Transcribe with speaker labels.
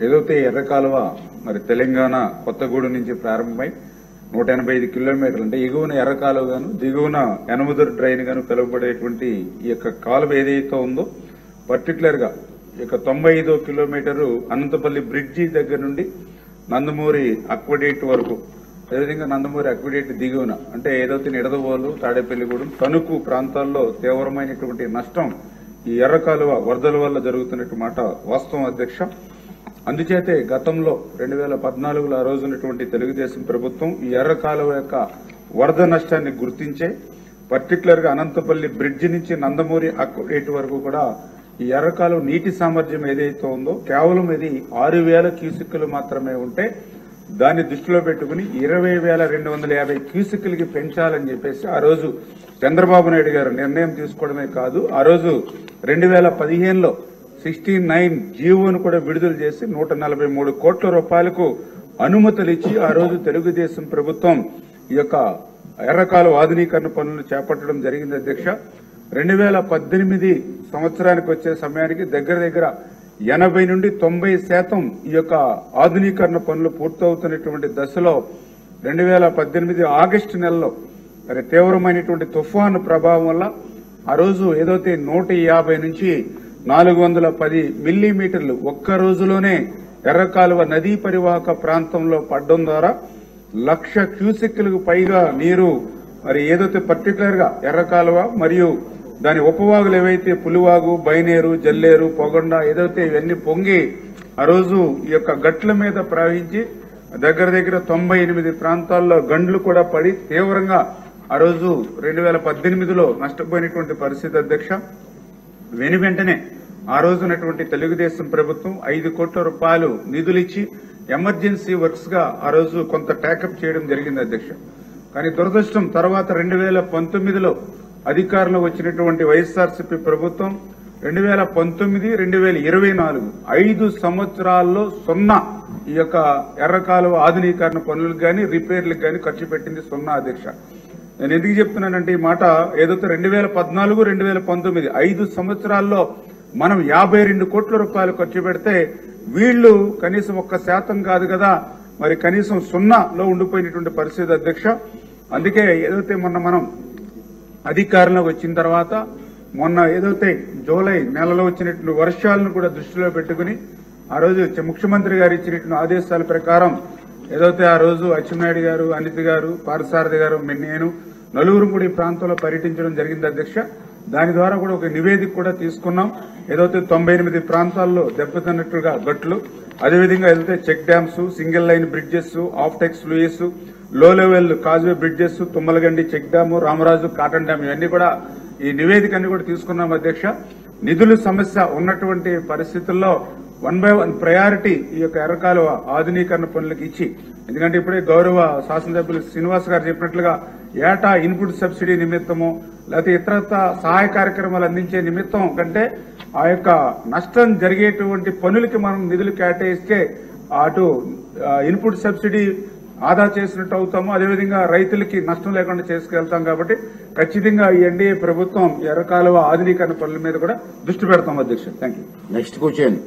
Speaker 1: ఏదైతే ఎర్ర కాలువ మరి తెలంగాణ కొత్తగూడెం నుంచి ప్రారంభమై 185 కిలోమీటర్లు అంటే ఎగువన ఎర్ర కాలువ గాను దిగువన యనమదురు డ్రైన్ గాను పిలువబడేటువంటి ఈ యొక్క కాలువ ఏదైతే ఉందో పర్టికులర్ గా ఇక 95 కిలోమీటరు అనంతపల్లి బ్రిడ్జి దగ్గర నుండి నందమూరి అక్వడేట్ వరకు, అదేవిధంగా నందమూరి అక్వడేట్ దిగువన అంటే ఏదైతే నిడదవోలు తాడేపల్లిగూడెం తణుకు ప్రాంతాల్లో తీవ్రమైనటువంటి నష్టం ఈ ఎర్ర కాలువ వరదల వల్ల జరుగుతున్నట్టు మాట వాస్తవం అధ్యక్ష. అందుచేతే గతంలో 2014లో ఆ రోజున్నటువంటి తెలుగుదేశం ప్రభుత్వం ఈ ఎర్ర కాలువ యొక్క వరద నష్టాన్ని గుర్తించే పర్టికులర్ గా అనంతపల్లి బ్రిడ్జి నుంచి నందమూరి అక్వడేట్ వరకు కూడా ఈ ఎర్ర కాలువ నీటి సామర్థ్యం ఏదైతే ఉందో కేవలం ఇది 6,000 క్యూసెక్కులు మాత్రమే ఉంటే దాన్ని దృష్టిలో పెట్టుకుని 20,250 క్యూసెక్కులకి పెంచాలని చెప్పేసి ఆ రోజు చంద్రబాబు నాయుడు గారు నిర్ణయం తీసుకోవడమే కాదు, ఆ రోజు 2015లో 69 జీవోను కూడా విడుదల చేసి 143 కోట్ల రూపాయలకు అనుమతులు ఇచ్చి ఆ రోజు తెలుగుదేశం ప్రభుత్వం ఈ యొక్క ఎర్రకాలువ ఆధునీకరణ పనులు చేపట్టడం జరిగింది అధ్యక్ష. 2018 సంవత్సరానికి వచ్చే సమయానికి దగ్గర దగ్గర 80 నుండి 90% ఈ యొక్క ఆధునీకరణ పనులు పూర్తవుతున్నటువంటి దశలో 2018 ఆగస్టు నెలలో మరి తీవ్రమైనటువంటి తుఫాను ప్రభావం వల్ల ఆ రోజు ఏదైతే 150 నుంచి 410 మిల్లీమీటర్లు ఒక్క రోజులోనే ఎర్రకాలువ నదీ పరివాహక ప్రాంతంలో పడడం ద్వారా 1,00,000 క్యూసెక్కులకు పైగా నీరు మరి ఏదైతే పర్టికులర్ గా ఎర్రకాలువ మరియు దాని ఉపవాగులు ఏవైతే పులివాగు, బైనేరు, జల్లేరు, పొగొండ ఏదైతే ఇవన్నీ పొంగి ఆ రోజు ఈ యొక్క గట్ల మీద ప్రవహించి దగ్గర దగ్గర 98 ప్రాంతాల్లో గండ్లు కూడా పడి తీవ్రంగా ఆ రోజు 2018లో నష్టపోయినటువంటి పరిస్థితి అధ్యక్ష. వెంటనే ఆ రోజునటువంటి తెలుగుదేశం ప్రభుత్వం 5 కోట్ల రూపాయలు నిధులిచ్చి ఎమర్జెన్సీ వర్క్స్ గా ఆ రోజు కొంత టేకప్ చేయడం జరిగింది అధ్యక్ష. కానీ దురదృష్టం తర్వాత 2019లో అధికారంలో వచ్చినటువంటి వైఎస్ఆర్సీపీ ప్రభుత్వం 2019, 2024 5 సంవత్సరాల్లో 0 ఈ యొక్క ఎర్రకాలువ ఆధునీకరణ పనులకు గాని రిపేర్లకు గాని ఖర్చు పెట్టింది 0 అధ్యక్ష. నేను ఎందుకు చెప్తున్నానంటే ఈ మాట ఏదైతే 2014, 2019 5 సంవత్సరాల్లో మనం 52 కోట్ల రూపాయలు ఖర్చు పెడితే వీళ్లు కనీసం 1% కాదు కదా, మరి కనీసం 0లో ఉండిపోయినటువంటి పరిస్థితి అధ్యక్ష. అందుకే ఏదైతే మొన్న మనం అధికారంలోకి వచ్చిన తర్వాత మొన్న ఏదైతే జూలై నెలలో వచ్చినటువంటి వర్షాలను కూడా దృష్టిలో పెట్టుకుని ఆ రోజు ముఖ్యమంత్రి గారు ఇచ్చినటువంటి ఆదేశాల ప్రకారం ఏదైతే ఆ రోజు అచ్చెన్నాయుడు గారు, అనిత్ గారు, పార్థసారథి గారు, నేను నలుగురు కూడా ఈ ప్రాంతంలో పర్యటించడం జరిగింది అధ్యక్ష. దాని ద్వారా కూడా ఒక నివేదిక కూడా తీసుకున్నాం. ఏదైతే 98 ప్రాంతాల్లో దెబ్బతిన్నట్టుగా గట్లు, అదేవిధంగా ఏదైతే check dams, single line bridges, ఆఫ్టెక్స్ లూయిస్, low level causeway bridges, Tummalagandi check dam, Ramaraju Cotton dam ఇవన్నీ కూడా ఈ నివేదిక అన్ని కూడా తీసుకున్నాం అధ్యక్ష. నిధుల సమస్య ఉన్నటువంటి పరిస్థితుల్లో 1 by 1 ప్రయారిటీ ఈ యొక్క ఎర్రకాలువ ఆధునీకరణ పనులకు ఇచ్చి, ఎందుకంటే ఇప్పుడే గౌరవ శాసనసభ్యులు శ్రీనివాస్ గారు చెప్పినట్లుగా ఏటా ఇన్పుట్ సబ్సిడీ నిమిత్తము లేకపోతే ఇతరత్ర సహాయ కార్యక్రమాలు అందించే నిమిత్తం కంటే ఆ యొక్క నష్టం జరిగేటువంటి పనులకి మనం నిధులు కేటాయిస్తే అటు ఇన్పుట్ సబ్సిడీ ఆదా చేసినట్టు అవుతాము, అదేవిధంగా రైతులకి నష్టం లేకుండా చేసుకెళ్తాం. కాబట్టి ఖచ్చితంగా ఈ ఎన్డీఏ ప్రభుత్వం ఎర్రకాలువ ఆధునీకరణ పనుల మీద కూడా దృష్టి పెడతాం అధ్యక్ష. Thank you.
Speaker 2: Next question.